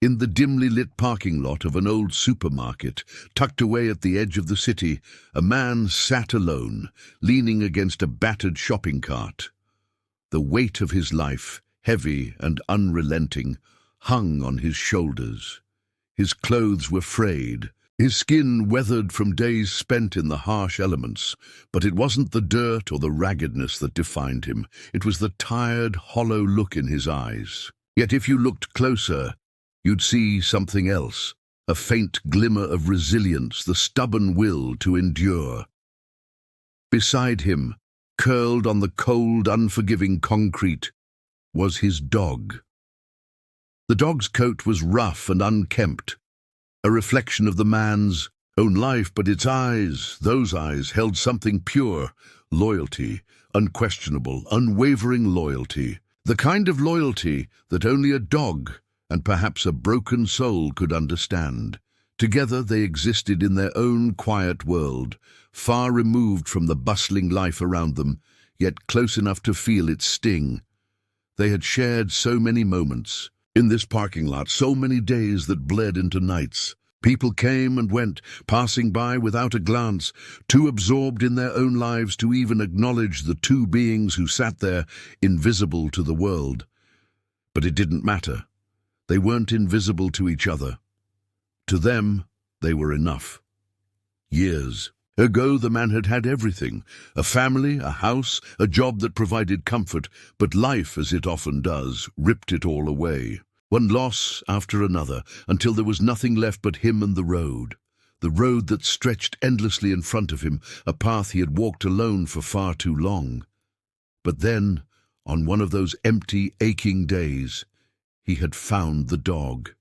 In the dimly lit parking lot of an old supermarket, tucked away at the edge of the city, a man sat alone, leaning against a battered shopping cart. The weight of his life, heavy and unrelenting, hung on his shoulders. His clothes were frayed, his skin weathered from days spent in the harsh elements, but it wasn't the dirt or the raggedness that defined him. It was the tired, hollow look in his eyes. Yet if you looked closer, you'd see something else, a faint glimmer of resilience, the stubborn will to endure. Beside him, curled on the cold, unforgiving concrete, was his dog. The dog's coat was rough and unkempt, a reflection of the man's own life, but its eyes, those eyes, held something pure, loyalty, unquestionable, unwavering loyalty, the kind of loyalty that only a dog and perhaps a broken soul could understand. Together they existed in their own quiet world, far removed from the bustling life around them, yet close enough to feel its sting. They had shared so many moments. In this parking lot, so many days that bled into nights. People came and went, passing by without a glance, too absorbed in their own lives to even acknowledge the two beings who sat there, invisible to the world. But it didn't matter. They weren't invisible to each other. To them, they were enough. Years ago, the man had had everything, a family, a house, a job that provided comfort, but life, as it often does, ripped it all away. One loss after another, until there was nothing left but him and the road that stretched endlessly in front of him, a path he had walked alone for far too long. But then, on one of those empty, aching days, he had found the dog.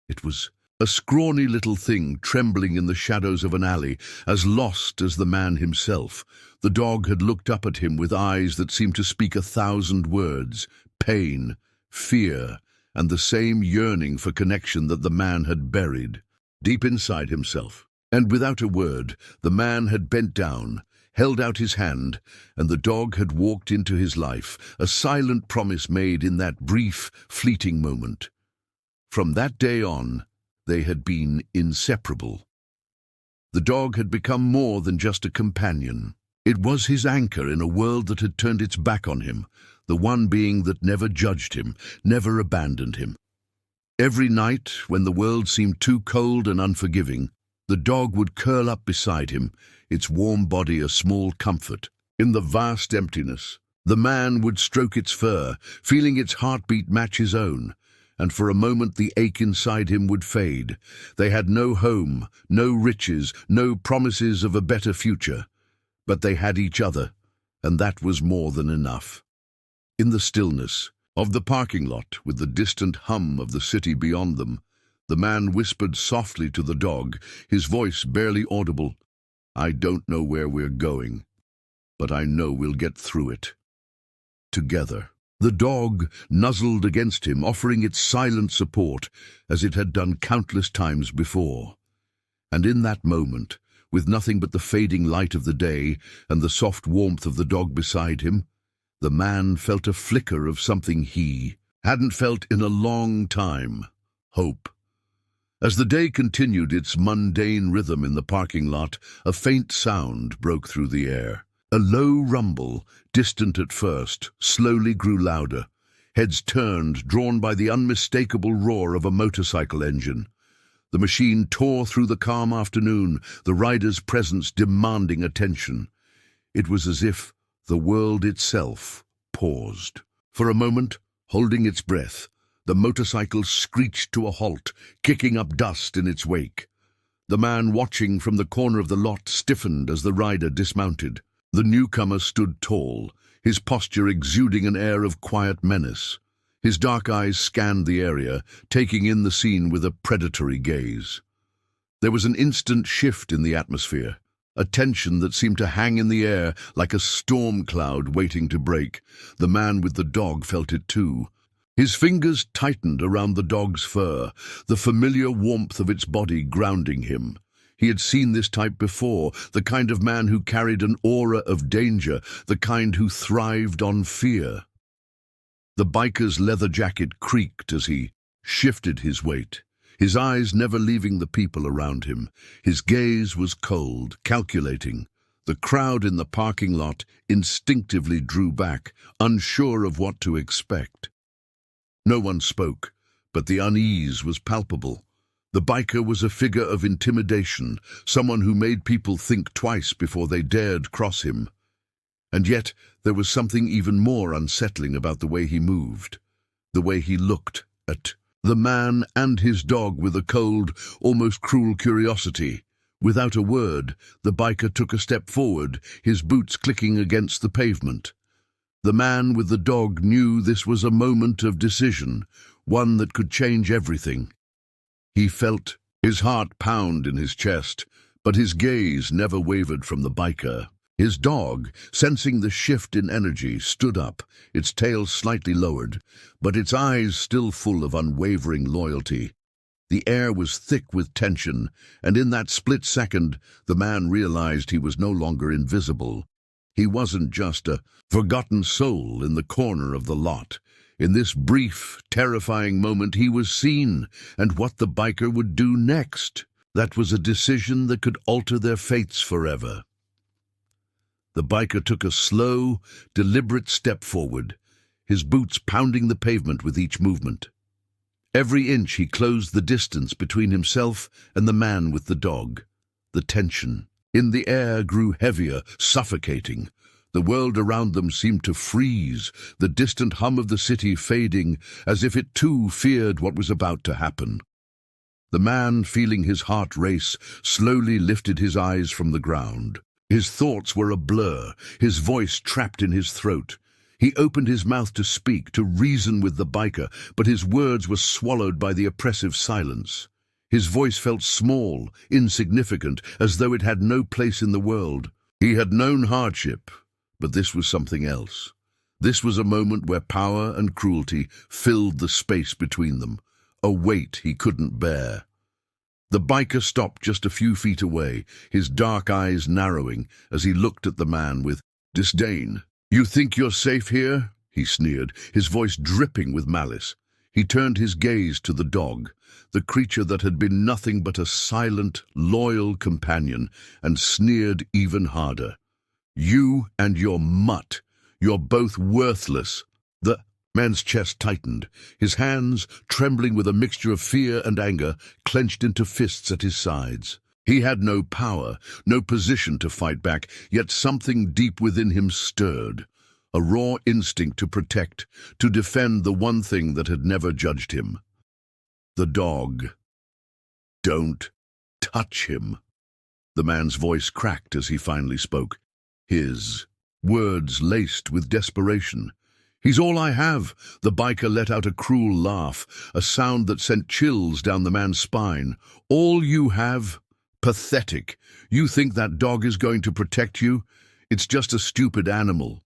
It was a scrawny little thing trembling in the shadows of an alley, as lost as the man himself. The dog had looked up at him with eyes that seemed to speak 1,000 words, pain, fear, and the same yearning for connection that the man had buried deep inside himself. And without a word, the man had bent down, held out his hand, and the dog had walked into his life, a silent promise made in that brief, fleeting moment. From that day on, they had been inseparable. The dog had become more than just a companion. It was his anchor in a world that had turned its back on him, the one being that never judged him, never abandoned him. Every night, when the world seemed too cold and unforgiving, the dog would curl up beside him, its warm body a small comfort. In the vast emptiness, the man would stroke its fur, feeling its heartbeat match his own, and for a moment the ache inside him would fade. They had no home, no riches, no promises of a better future, but they had each other, and that was more than enough. In the stillness of the parking lot, with the distant hum of the city beyond them, the man whispered softly to the dog, his voice barely audible, "I don't know where we're going, but I know we'll get through it. Together." The dog nuzzled against him, offering its silent support, as it had done countless times before. And in that moment, with nothing but the fading light of the day and the soft warmth of the dog beside him, the man felt a flicker of something he hadn't felt in a long time: hope. As the day continued its mundane rhythm in the parking lot, a faint sound broke through the air. A low rumble, distant at first, slowly grew louder. Heads turned, drawn by the unmistakable roar of a motorcycle engine. The machine tore through the calm afternoon, the rider's presence demanding attention. It was as if the world itself paused. For a moment, holding its breath, the motorcycle screeched to a halt, kicking up dust in its wake. The man watching from the corner of the lot stiffened as the rider dismounted. The newcomer stood tall, his posture exuding an air of quiet menace. His dark eyes scanned the area, taking in the scene with a predatory gaze. There was an instant shift in the atmosphere, a tension that seemed to hang in the air like a storm cloud waiting to break. The man with the dog felt it too. His fingers tightened around the dog's fur, the familiar warmth of its body grounding him. He had seen this type before, the kind of man who carried an aura of danger, the kind who thrived on fear. The biker's leather jacket creaked as he shifted his weight, his eyes never leaving the people around him. His gaze was cold, calculating. The crowd in the parking lot instinctively drew back, unsure of what to expect. No one spoke, but the unease was palpable. The biker was a figure of intimidation, someone who made people think twice before they dared cross him. And yet there was something even more unsettling about the way he moved, the way he looked at the man and his dog with a cold, almost cruel curiosity. Without a word, the biker took a step forward, his boots clicking against the pavement. The man with the dog knew this was a moment of decision, one that could change everything. He felt his heart pound in his chest, but his gaze never wavered from the biker. His dog, sensing the shift in energy, stood up, its tail slightly lowered, but its eyes still full of unwavering loyalty. The air was thick with tension, and in that split second, the man realized he was no longer invisible. He wasn't just a forgotten soul in the corner of the lot. In this brief, terrifying moment, he was seen, and what the biker would do next. That was a decision that could alter their fates forever. The biker took a slow, deliberate step forward, his boots pounding the pavement with each movement. Every inch he closed the distance between himself and the man with the dog. The tension in the air grew heavier, suffocating. The world around them seemed to freeze, the distant hum of the city fading, as if it too feared what was about to happen. The man, feeling his heart race, slowly lifted his eyes from the ground. His thoughts were a blur, his voice trapped in his throat. He opened his mouth to speak, to reason with the biker, but his words were swallowed by the oppressive silence. His voice felt small, insignificant, as though it had no place in the world. He had known hardship, but this was something else. This was a moment where power and cruelty filled the space between them, a weight he couldn't bear. The biker stopped just a few feet away, his dark eyes narrowing as he looked at the man with disdain. "You think you're safe here?" he sneered, his voice dripping with malice. He turned his gaze to the dog, the creature that had been nothing but a silent, loyal companion, and sneered even harder. "You and your mutt, you're both worthless." The man's chest tightened, his hands, trembling with a mixture of fear and anger, clenched into fists at his sides. He had no power, no position to fight back, yet something deep within him stirred, a raw instinct to protect, to defend the one thing that had never judged him. The dog. "Don't touch him." The man's voice cracked as he finally spoke, his words laced with desperation. "He's all I have." The biker let out a cruel laugh, a sound that sent chills down the man's spine. "All you have? Pathetic. You think that dog is going to protect you? It's just a stupid animal."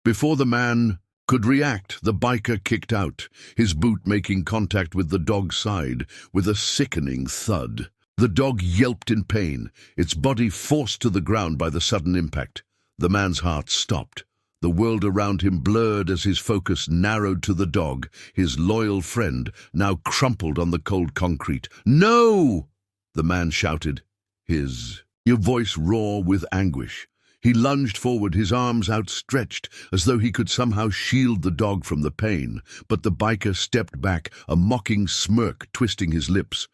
Before the man could react, the biker kicked out, his boot making contact with the dog's side with a sickening thud. The dog yelped in pain, its body forced to the ground by the sudden impact. The man's heart stopped. The world around him blurred as his focus narrowed to the dog, his loyal friend, now crumpled on the cold concrete. "No!" the man shouted, his voice raw with anguish. He lunged forward, his arms outstretched, as though he could somehow shield the dog from the pain, but the biker stepped back, a mocking smirk twisting his lips.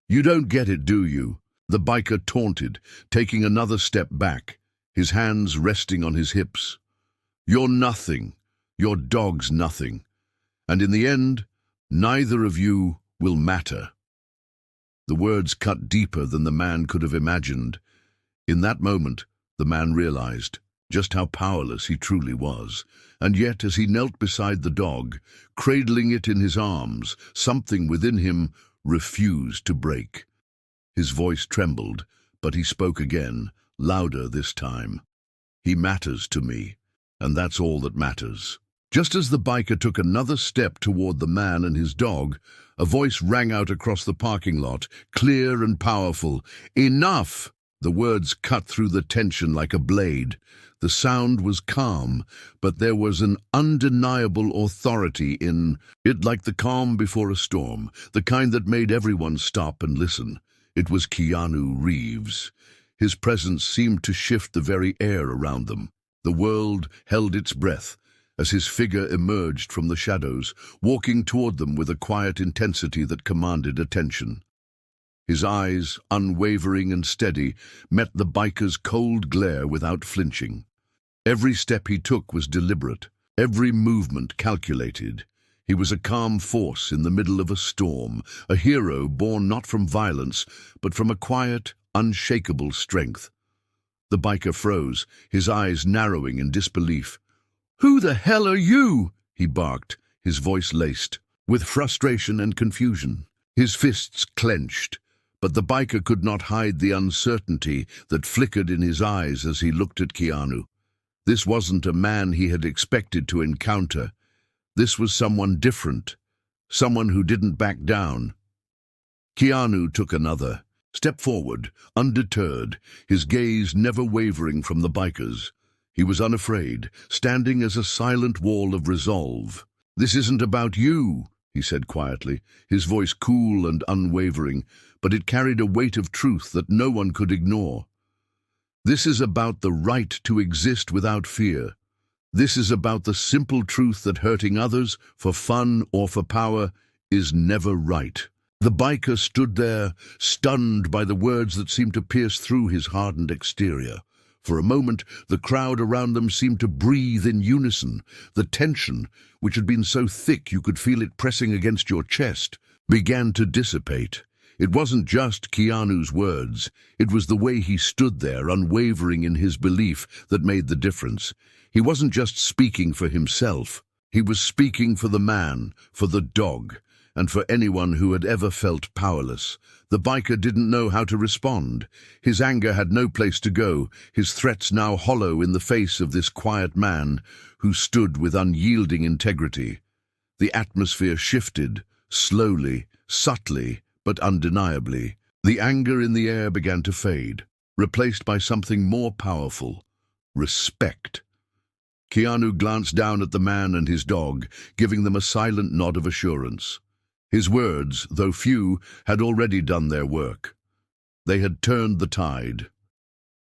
"You don't get it, do you?" the biker taunted, taking another step back, his hands resting on his hips. "You're nothing. Your dog's nothing. And in the end, neither of you will matter." The words cut deeper than the man could have imagined. In that moment, the man realized just how powerless he truly was. And yet, as he knelt beside the dog, cradling it in his arms, something within him refused to break. His voice trembled, but he spoke again, louder this time. "He matters to me. And that's all that matters." Just as the biker took another step toward the man and his dog, a voice rang out across the parking lot, clear and powerful. "Enough!" The words cut through the tension like a blade. The sound was calm, but there was an undeniable authority in it, like the calm before a storm, the kind that made everyone stop and listen. It was Keanu Reeves. His presence seemed to shift the very air around them. The world held its breath as his figure emerged from the shadows, walking toward them with a quiet intensity that commanded attention. His eyes, unwavering and steady, met the biker's cold glare without flinching. Every step he took was deliberate, every movement calculated. He was a calm force in the middle of a storm, a hero born not from violence, but from a quiet, unshakable strength. The biker froze, his eyes narrowing in disbelief. "Who the hell are you?" he barked, his voice laced with frustration and confusion. His fists clenched, but the biker could not hide the uncertainty that flickered in his eyes as he looked at Keanu. This wasn't a man he had expected to encounter. This was someone different, someone who didn't back down. Keanu took another step forward, undeterred, his gaze never wavering from the biker's. He was unafraid, standing as a silent wall of resolve. "This isn't about you," he said quietly, his voice cool and unwavering, but it carried a weight of truth that no one could ignore. "This is about the right to exist without fear. This is about the simple truth that hurting others, for fun or for power, is never right." The biker stood there, stunned by the words that seemed to pierce through his hardened exterior. For a moment, the crowd around them seemed to breathe in unison. The tension, which had been so thick you could feel it pressing against your chest, began to dissipate. It wasn't just Keanu's words. It was the way he stood there, unwavering in his belief, that made the difference. He wasn't just speaking for himself. He was speaking for the man, for the dog, and for anyone who had ever felt powerless. The biker didn't know how to respond. His anger had no place to go, his threats now hollow in the face of this quiet man who stood with unyielding integrity. The atmosphere shifted, slowly, subtly, but undeniably. The anger in the air began to fade, replaced by something more powerful: respect. Keanu glanced down at the man and his dog, giving them a silent nod of assurance. His words, though few, had already done their work. They had turned the tide.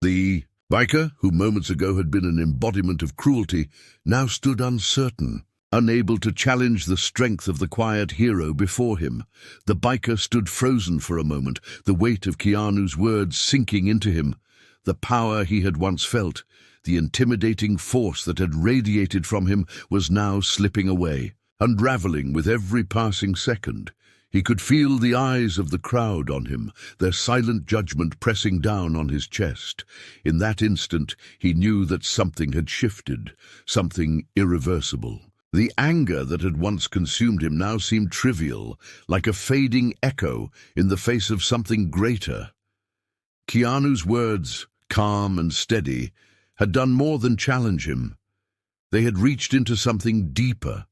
The biker, who moments ago had been an embodiment of cruelty, now stood uncertain, unable to challenge the strength of the quiet hero before him. The biker stood frozen for a moment, the weight of Keanu's words sinking into him. The power he had once felt, the intimidating force that had radiated from him, was now slipping away, unraveling with every passing second. He could feel the eyes of the crowd on him, their silent judgment pressing down on his chest. In that instant, he knew that something had shifted, something irreversible. The anger that had once consumed him now seemed trivial, like a fading echo in the face of something greater. Keanu's words, calm and steady, had done more than challenge him. They had reached into something deeper,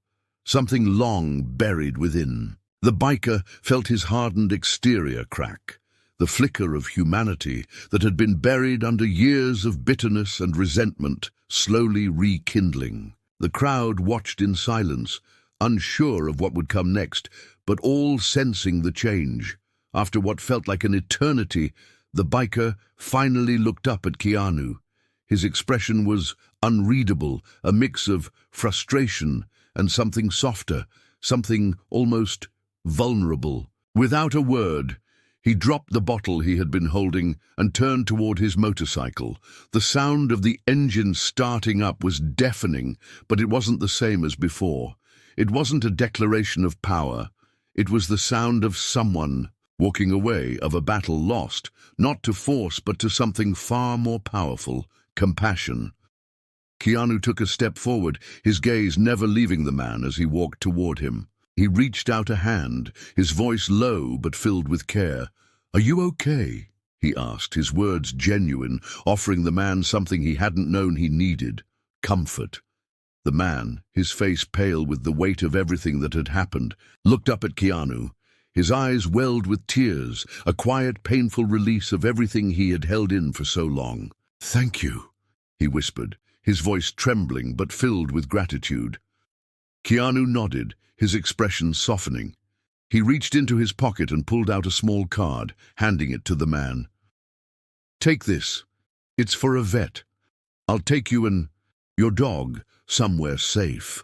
something long buried within. The biker felt his hardened exterior crack, the flicker of humanity that had been buried under years of bitterness and resentment slowly rekindling. The crowd watched in silence, unsure of what would come next, but all sensing the change. After what felt like an eternity, the biker finally looked up at Keanu. His expression was unreadable, a mix of frustration and something softer, something almost vulnerable. Without a word, he dropped the bottle he had been holding and turned toward his motorcycle. The sound of the engine starting up was deafening, but it wasn't the same as before. It wasn't a declaration of power. It was the sound of someone walking away, of a battle lost, not to force but to something far more powerful: compassion. Keanu took a step forward, his gaze never leaving the man as he walked toward him. He reached out a hand, his voice low but filled with care. "Are you okay?" he asked, his words genuine, offering the man something he hadn't known he needed: comfort. The man, his face pale with the weight of everything that had happened, looked up at Keanu, His eyes welled with tears, a quiet, painful release of everything he had held in for so long. "Thank you," he whispered, his voice trembling but filled with gratitude. Keanu nodded, his expression softening. He reached into his pocket and pulled out a small card, handing it to the man. "Take this. It's for a vet. I'll take you and your dog somewhere safe."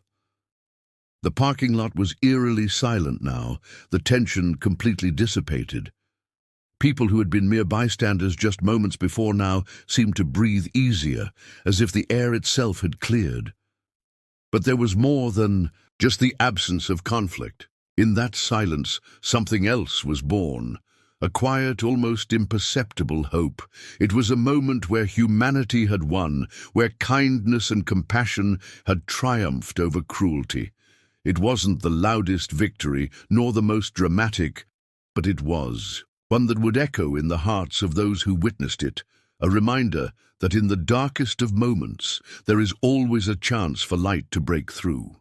The parking lot was eerily silent now, the tension completely dissipated. People who had been mere bystanders just moments before now seemed to breathe easier, as if the air itself had cleared. But there was more than just the absence of conflict. In that silence, something else was born. A quiet, almost imperceptible hope. It was a moment where humanity had won, where kindness and compassion had triumphed over cruelty. It wasn't the loudest victory, nor the most dramatic, but it was one that would echo in the hearts of those who witnessed it, a reminder that in the darkest of moments there is always a chance for light to break through.